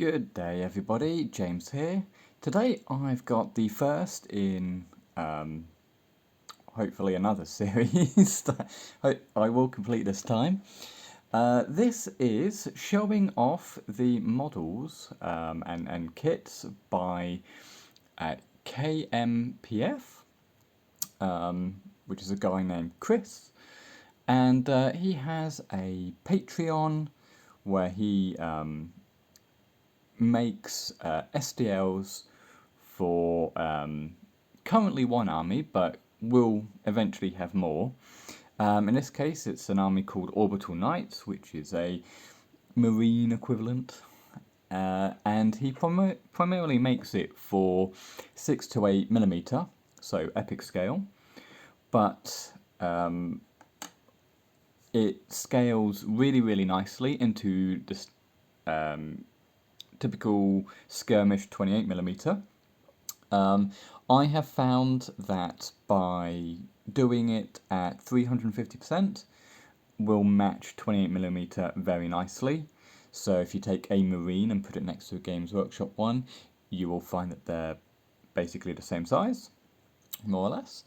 Good day everybody, James here. Today I've got the first in hopefully another series that I will complete this time. This is showing off the models and kits by KMPF, which is a guy named Chris, and he has a Patreon where he makes SDLs for currently one army, but will eventually have more. In this case, it's an army called Orbital Knights, which is a marine equivalent, and he primarily makes it for 6 to 8 millimeter, so epic scale, but it scales really nicely into this typical skirmish 28mm. I have found that by doing it at 350% will match 28mm very nicely. So if you take a Marine and put it next to a Games Workshop one, you will find that they're basically the same size, more or less,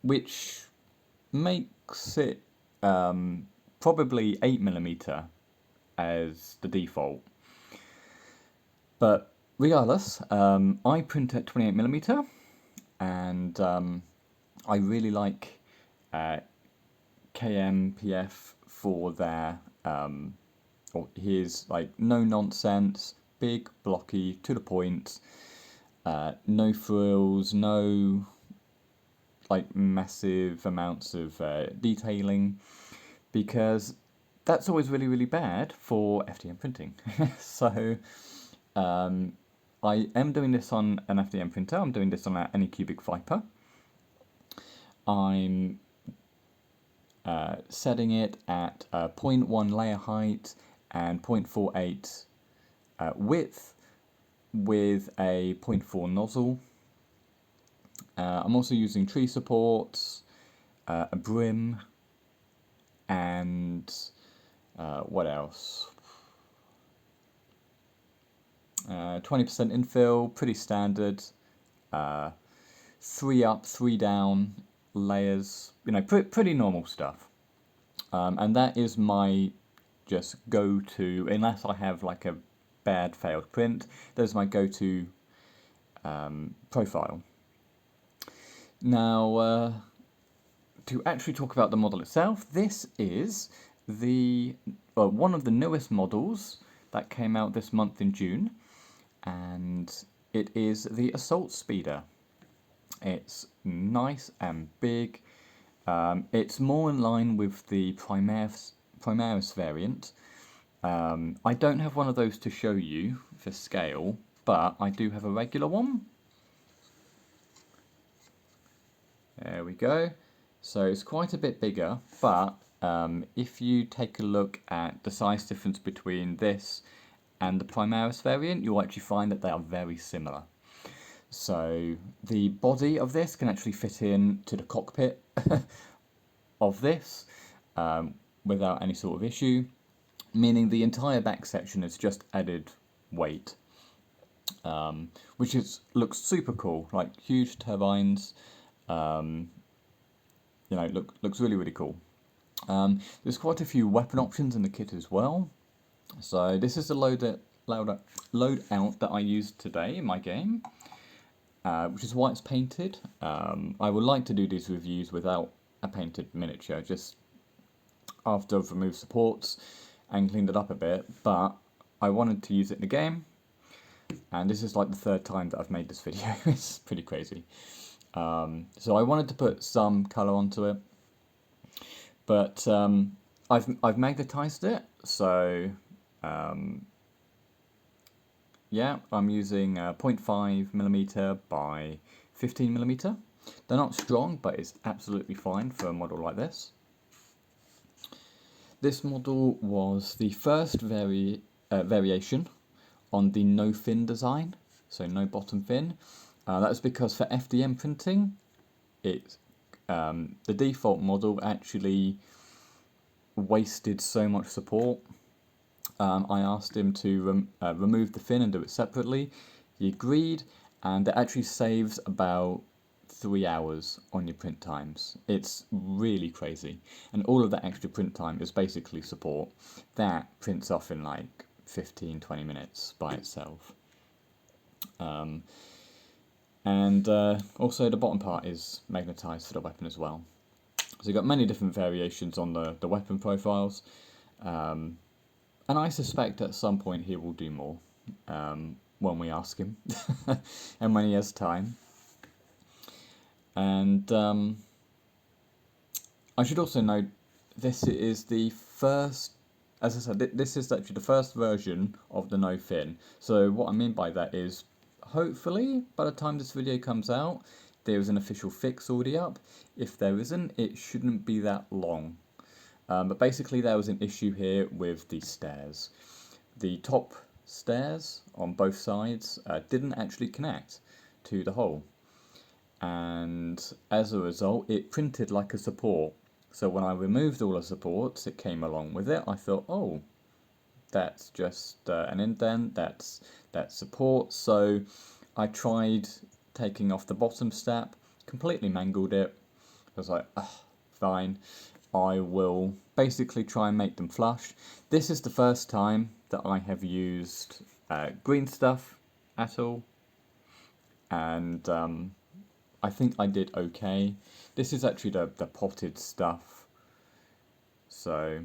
which makes it probably 8mm as the default. But regardless, I print at 28mm, and I really like KMPF for their his like no nonsense, big, blocky, to the point, no frills, no like massive amounts of detailing, because that's always really bad for FDM printing. So I am doing this on an FDM printer. I'm doing this on an Anycubic Viper. I'm setting it at 0.1 layer height and 0.48 width with a 0.4 nozzle. I'm also using tree supports, a brim, and what else? 20% infill, pretty standard. 3 up, 3 down layers, you know, pretty normal stuff. And that is my just go-to, unless I have like a bad failed print, there's my go-to profile. Now, to actually talk about the model itself, this is one of the newest models that came out this month in June, and it is the Assault Speeder. It's nice and big. It's more in line with the Primaris variant. I don't have one of those to show you for scale, but I do have a regular one. There we go. So it's quite a bit bigger, but if you take a look at the size difference between this and the Primaris variant, you'll actually find that they are very similar. So the body of this can actually fit in to the cockpit of this without any sort of issue, meaning the entire back section is just added weight, which looks super cool, like huge turbines. You know, looks really cool. There's quite a few weapon options in the kit as well. So this is the loadout that I used today in my game, which is why it's painted. I would like to do these reviews without a painted miniature, just after I've removed supports and cleaned it up a bit, but I wanted to use it in the game, and this is like the 3rd time that I've made this video. It's pretty crazy. So I wanted to put some colour onto it, but I've magnetized it, so yeah, I'm using 0.5mm by 15mm. They're not strong, but it's absolutely fine for a model like this. This model was the first variation on the no fin design, so no bottom fin. That was because for FDM printing, the default model actually wasted so much support I asked him to remove the fin and do it separately. He agreed, and it actually saves about 3 hours on your print times. It's really crazy, and all of that extra print time is basically support. That prints off in like 15-20 minutes by itself. And also the bottom part is magnetized for the weapon as well. So you've got many different variations on the weapon profiles. And I suspect at some point he will do more when we ask him and when he has time. And I should also note, this is the first, as I said, this is actually the first version of the no fin. So what I mean by that is, hopefully by the time this video comes out, there is an official fix already up. If there isn't, it shouldn't be that long. But basically there was an issue here with the stairs. The top stairs on both sides didn't actually connect to the hole. And as a result, it printed like a support. So when I removed all the supports, it came along with it. I thought, oh, that's just an indent, that's support. So I tried taking off the bottom step, completely mangled it. I was like, fine. I will basically try and make them flush. This is the first time that I have used green stuff at all, and I think I did okay. This is actually the potted stuff, so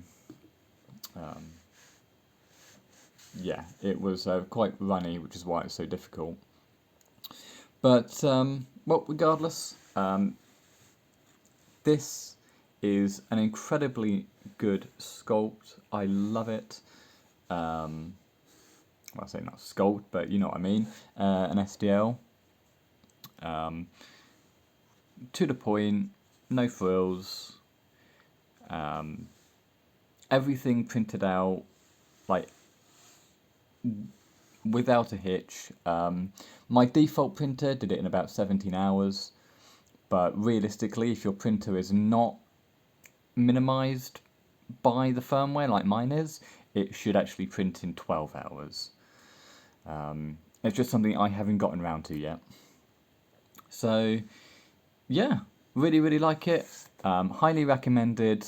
yeah, it was quite runny, which is why it's so difficult. But well, regardless, this is an incredibly good sculpt. I love it. Well, I say not sculpt, but you know what I mean. An SDL. To the point, no frills. Everything printed out like without a hitch. My default printer did it in about 17 hours, but realistically, if your printer is not minimized by the firmware like mine is, it should actually print in 12 hours. It's just something I haven't gotten around to yet. So yeah, really like it. Highly recommended.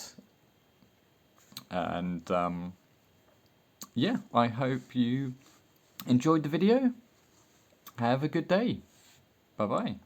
And yeah, I hope you enjoyed the video. Have a good day. Bye bye.